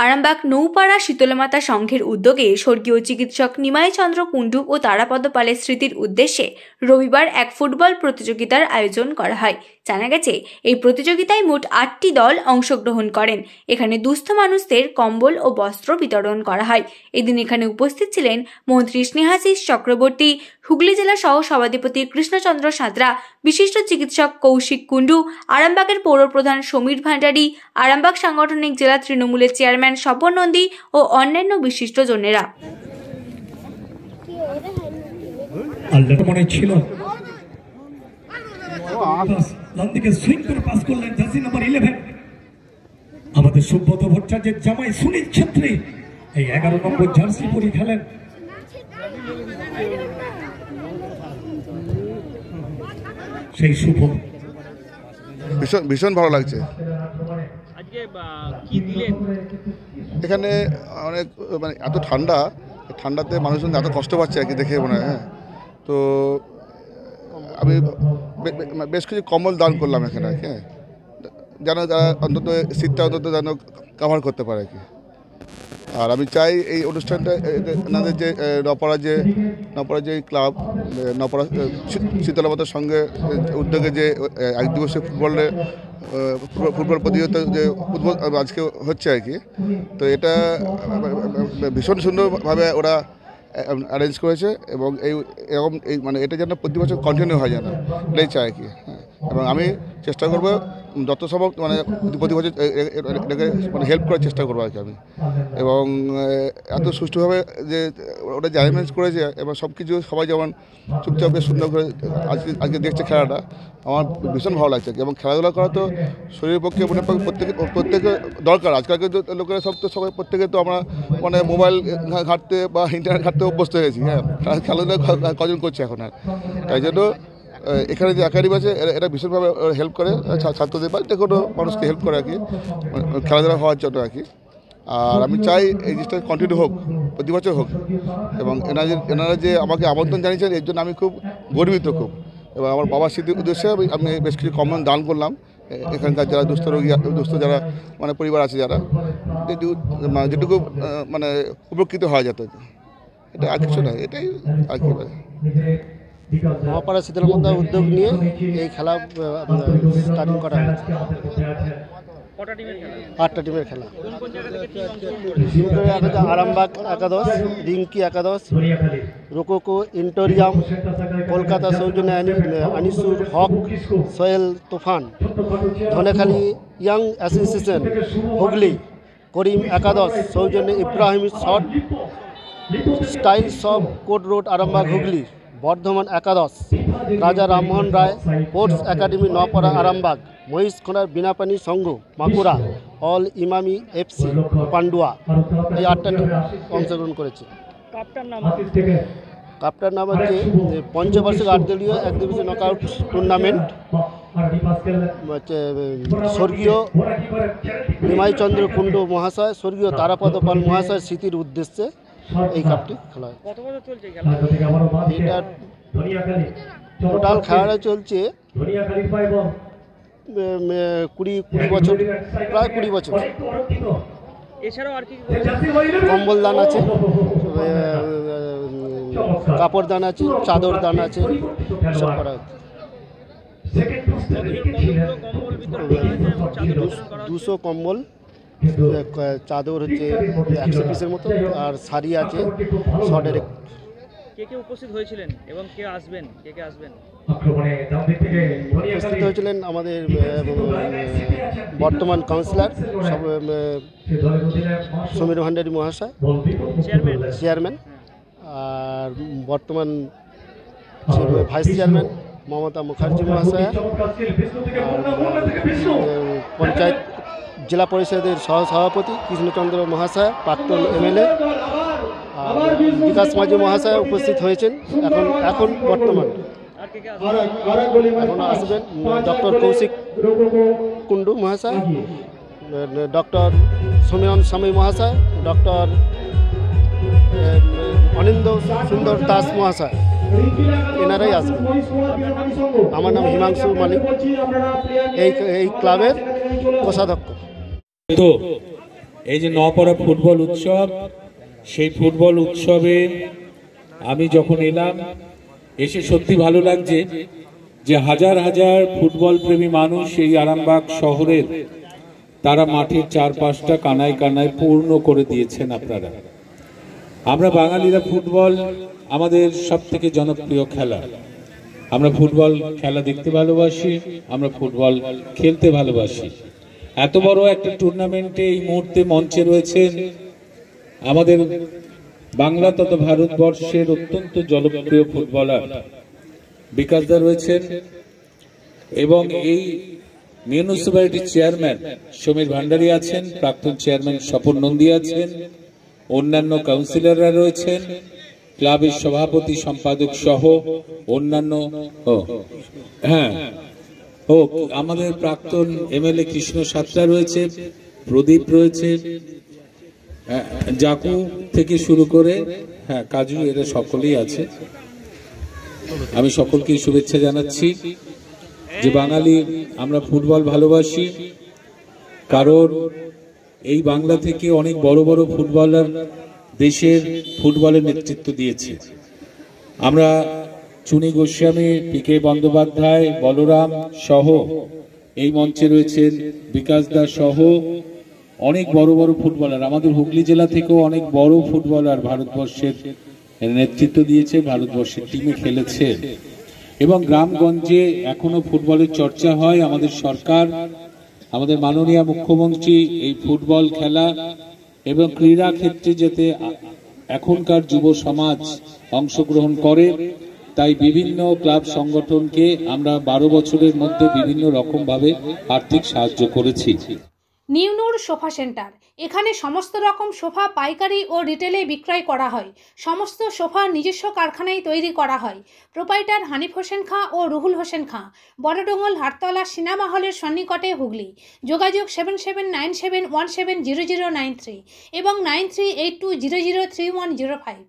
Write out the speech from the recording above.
আরামবাগ নৌপাড়া শীতলমাতা সংঘের উদ্যোগে স্বর্গীয় চিকিৎসক নিমাই চন্দ্র কুণ্ডু ও তারাপদ পালের স্মৃতির উদ্দেশ্যে রবিবার এক ফুটবল প্রতিযোগিতার আয়োজন করা হয়। জানা গেছে, এই প্রতিযোগিতায় মোট 8টি দল অংশগ্রহণ করেন। এখানে দুস্থ মানুষদের কম্বল ও বস্ত্র বিতরণ করা হয়। এদিন এখানে উপস্থিত ছিলেন মন্ত্রী স্নেহাশিস চক্রবর্তী, হুগলি জেলা সহ সভাধিপতি কৃষ্ণচন্দ্র সাঁতরা, বিশিষ্ট চিকিৎসক কৌশিক কুণ্ডু, আরামবাগের পৌরপ্রধান সমীর ভান্ডারী, আরামবাগ সাংগঠনিক জেলা তৃণমূলের চেয়ারম্যান স্বপন নন্দী ও অন্যান্য বিশিষ্টজনেরা। আমাদের সুব্রত ভট্টাচার্যের জামাই সুনীল ছেত্রী এই 11 নম্বর জার্সি পরে খেলেন। সেই শুভ ভীষণ ভালো লাগছে। এখানে অনেক মানে এত ঠান্ডাতে মানুষজন এত কষ্ট পাচ্ছে আর কি দেখে মনে হয়। তো আমি বেশ কিছু কম্বল দান করলাম এখানে আর কি, যেন তারা অন্তত শীতটা অন্তত যেন কভার করতে পারে আর কি। আর আমি চাই এই অনুষ্ঠানটা এনাদের যে নপাড়া যে ক্লাব নপাড়া শীতলমাতার সঙ্গে উদ্যোগে যে এক দিবসীয় ফুটবল প্রতিযোগিতা যে আজকে হচ্ছে আর কি, তো এটা ভীষণ সুন্দরভাবে ওরা অ্যারেঞ্জ করেছে এবং এরকম মানে এটা যেন প্রতি বছর কন্টিনিউ হয় যেন, এটাই চাই আর কি। এবং আমি চেষ্টা করবো যত সম্ভব মানে প্রতি বছর এটাকে মানে হেল্প করার চেষ্টা করবো আর কি আমি। এবং এত সুষ্ঠুভাবে যে ওটা যে অ্যারেঞ্জমেন্ট করেছে এবং সব কিছু সবাই যেমন চুপচাপ বেশ সুন্দর করে আজকে দেখছে খেলাটা, আমার ভীষণ ভালো লাগছে। এবং খেলাধুলা করা তো শরীরের পক্ষে মনে প্রত্যেকে দরকার। আজকালকার লোকেরা সবাই প্রত্যেকে তো আমরা মানে মোবাইল ঘাঁটতে বা ইন্টারনেট ঘাঁটতে অভ্যস্ত হয়ে গেছি। হ্যাঁ, খেলাধুলা কজন করছে এখন আর, তাই জন্য এখানে যে একাডেমি আছে এটা ভীষণভাবে হেল্প করে ছাত্রদের বা যে কোনো মানুষকে হেল্প করে আর কি খেলাধুলা হওয়ার জন্য আর কি। আর আমি চাই এই জিনিসটা কন্টিনিউ হোক, প্রতি বছর হোক। এবং এনারা যে আমাকে আমন্ত্রণ জানিয়েছেন এর জন্য আমি খুব গর্বিত খুব। এবং আমার বাবার স্মৃতির উদ্দেশ্যে আমি বেশ কিছু কম্বল দান করলাম এখানকার যারা দুস্থ যারা মানে পরিবার আছে যারা, যেটুকু মানে উপকৃত হওয়া যেত, এটা আর কিছু নয়, এটাই আর কি। নপাড়া শীতলমাতার উদ্যোগ নিয়ে এই খেলা স্টার্টিং করা হয়েছে। 8টা টিমের খেলা। আরামবাগ একাদশ, রিঙ্কি একাদশ, রোকোকো ইন্টোরিয়াম, কলকাতা সৌজন্যে আনিসুর হক, সোহেল তুফান, ধনেখালি ইয়াং অ্যাসোসিয়েশন হুগলি, করিম একাদশ সৌজন্যে Ibrahim shot styles of court road Arambagh Hooghly, Bardhaman একাদশ রাজা রামমোহন রায় স্পোর্টস একাডেমি নপাড়া আরামবাগ, মহিষখোনার বিনাপানি সংঘ মাকুড়া, অল ইমামি এফসি পান্ডুয়া। এই 8টা টিম অংশগ্রহণ করেছে। কাপটার নাম হচ্ছে পঞ্চবার্ষিক 8 দলীয় একদিবসীয় নকআউট টুর্নামেন্ট। হচ্ছে স্বর্গীয় নিমাই চন্দ্র কুণ্ডু মহাশয়, স্বর্গীয় তারাপদ পাল মহাশয়ের স্মৃতির উদ্দেশ্যে এই কাপটি খেলা হয়। এটা টোটাল খেলাটা চলছে 20 বছর, প্রায় 20 বছর। কম্বল দান আছে, কাপড় দান আছে, চাদর দান আছে, সব করা হচ্ছে। 200 কম্বল, চাদর হচ্ছে 100 পিসের মতো, আর শাড়ি আছে শর্টের। কে উপস্থিত হয়েছিলেন এবং কে আসবেন? উপস্থিত হয়েছিলেন আমাদের বর্তমান কাউন্সিলর সমীর ভান্ডারী মহাশয়, চেয়ারম্যান, আর বর্তমান ভাইস চেয়ারম্যান মমতা মুখার্জি মহাশয়, পঞ্চায়েত জেলা পরিষদের সহসভাপতি কৃষ্ণচন্দ্র মহাশয়, প্রাক্তন এমএলএ বিকাশ মাঝি মহাশয় উপস্থিত হয়েছেন। এখন বর্তমান এখন আসবেন ডক্টর কৌশিক কুণ্ডু মহাশয়, ডক্টর সমীরণ স্বামী মহাশয়, ডক্টর অনিন্দ সুন্দর দাস মহাশয়, এনারাই আসবেন। আমার নাম হিমাংশু মালিক, এই ক্লাবের কোষাধ্যক্ষ। এই যে নপাড়া ফুটবল উৎসব, সেই ফুটবল উৎসবে আমি যখন এলাম, এসে সত্যি ভালো লাগছে যে হাজার হাজার ফুটবল প্রেমী মানুষ এই আরামবাগ শহরের, তারা মাঠের চারপাশটা কানায় কানায় পূর্ণ করে দিয়েছেন আপনারা। আমরা বাঙালিরা ফুটবল আমাদের সব থেকে জনপ্রিয় খেলা। আমরা ফুটবল খেলা দেখতে ভালোবাসি, আমরা ফুটবল খেলতে ভালোবাসি। এত বড় একটা টুর্নামেন্টে এই মুহূর্তে মঞ্চে রয়েছেন আমাদের বাংলা তথা ভারতবর্ষের অত্যন্ত জনপ্রিয় ফুটবলার বিকাশ দা রয়েছেন, এবং এই মিউনিসিপ্যালিটির চেয়ারম্যান সমীর ভান্ডারী আছেন, প্রাক্তন চেয়ারম্যান স্বপন নন্দী আছেন, অন্যান্য কাউন্সিলররা রয়েছেন, ক্লাবের সভাপতি সম্পাদক সহ অন্যান্য আমাদের প্রাক্তন এমএলএ কৃষ্ণ সাতরা রয়েছে, প্রদীপ রয়েছে, জাকু থেকে শুরু করে কাজু, এরা সকলেই আছে। আমি সকলকে শুভেচ্ছা জানাচ্ছি যে বাঙালি আমরা ফুটবল ভালোবাসি, কারণ এই বাংলা থেকে অনেক বড় বড় ফুটবলার দেশের ফুটবলের নেতৃত্ব দিয়েছে। আমরা চুনি গোস্বামী, পিকে বন্দ্যোপাধ্যায়, বলরাম সহ, এই মঞ্চে রয়েছেন বিকাশ দা সহ অনেক বড় বড় ফুটবলার, আমাদের হুগলি জেলা থেকেও অনেক বড় ফুটবলার ভারতবর্ষের নেতৃত্ব দিয়েছে, ভারতবর্ষের টিমে খেলেছে, এবং গ্রামগঞ্জে এখনো ফুটবলের চর্চা হয়। আমাদের সরকার, আমাদের মাননীয় মুখ্যমন্ত্রী এই ফুটবল খেলা এবং ক্রীড়া ক্ষেত্রে যাতে এখনকার যুব সমাজ অংশগ্রহণ করে, তাই বিভিন্ন ক্লাব সংগঠনকে আমরা 12 বছরের মধ্যে বিভিন্ন রকম ভাবে আর্থিক সাহায্য করেছি। নিউ নূর সোফা সেন্টার, এখানে সমস্ত রকম সোফা পাইকারি ও রিটেলে বিক্রয় করা হয়। সমস্ত সোফা নিজস্ব কারখানায় তৈরি করা হয়। প্রোপাইটার হানিফ হোসেন খাঁ ও রুহুল হোসেন খাঁ, বড়ডোঙ্গল হাটতলা সিনেমা হলের সন্নিকটে, হুগলি। যোগাযোগ 7797170093 এবং 9382003105।